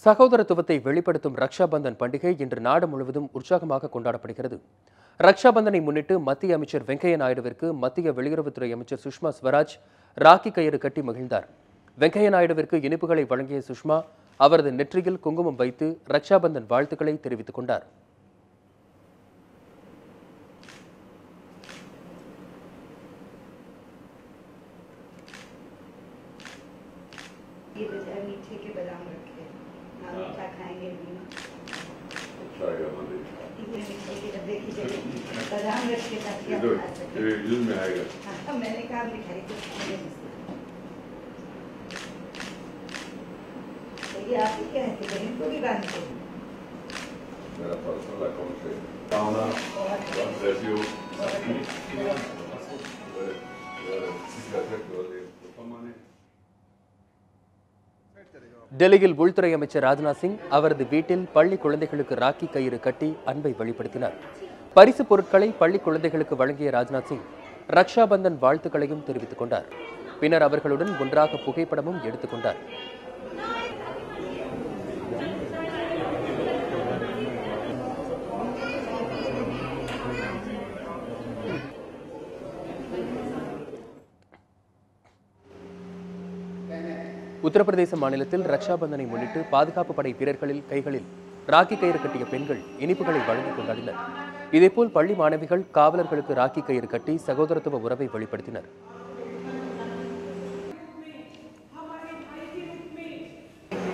சகோதரத்துவத்தை வெளிப்படுத்தும் ரக்ஷா பந்தன் பண்டிகை இன்று நாடு முழுவதும் உற்சாகமாக கொண்டாடப்படுகிறது. ரக்ஷா பந்தனை முன்னிட்டு மத்திய அமைச்சர் வெங்கையா நாயுடுவிற்கு மத்திய வெளியுறவுத்துறை அமைச்சர் சுஷ்மா ஸ்வராஜ் ராக்கி கயிறு கட்டி மகிழ்ந்தார். வெங்கையா நாயுடுவிற்கு இனிப்புகளை வழங்கிய சுஷ்மா அவரது நெற்றியில் குங்குமம் வைத்து ரக்ஷா பந்தன் வாழ்த்துக்களை தெரிவித்துக் கொண்டார். मीठे के बादाम रखे ना मीठा खाएंगे भी इतने मीठे के डब्बे की जगह बादाम रखे ताकि आप खा सकें। मैंने कहा मिठाई कुछ ये आप ही क्या है कि बहन को भी बांधते हैं। मेरा पर्सनल अकाउंट है कामना God bless you. டெல்லியில் உள்துறை அமைச்சர் ராஜ்நாத் சிங் அவரது வீட்டில் பள்ளி குழந்தைகளுக்கு ராக்கி கயிறு கட்டி அன்பை வெளிப்படுத்தினார். பரிசு பொருட்களை பள்ளி குழந்தைகளுக்கு வழங்கிய ராஜ்நாத் சிங் ரக்ஷா பந்தன் வாழ்த்துக்களையும் தெரிவித்துக் கொண்டார். பின்னர் அவர்களுடன் ஒன்றாக புகைப்படமும் எடுத்துக்கொண்டார். உத்தரப்பிரதேச மாநிலத்தில் ரக்ஷா பந்தனை முன்னிட்டு பாதுகாப்பு படை வீரர்களின் கைகளில் ராக்கி கயிறு கட்டிய பெண்கள் இனிப்புகளை வழங்கிக் கொண்டாடினர். இதேபோல் பள்ளி மாணவிகள் காவலர்களுக்கு ராக்கி கயிறு கட்டி சகோதரத்துவ உறவை வெளிப்படுத்தினர்.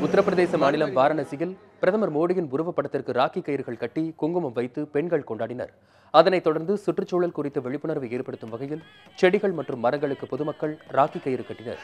உத்தரப்பிரதேச மாநிலம் வாரணாசியில் பிரதமர் மோடியின் உருவப்படத்திற்கு ராக்கி கயிறுகள் கட்டி குங்குமம் வைத்து பெண்கள் கொண்டாடினர். அதனைத் தொடர்ந்து சுற்றுச்சூழல் குறித்த விழிப்புணர்வை ஏற்படுத்தும் வகையில் செடிகள் மற்றும் மரங்களுக்கு பொதுமக்கள் ராக்கி கயிறு கட்டினர்.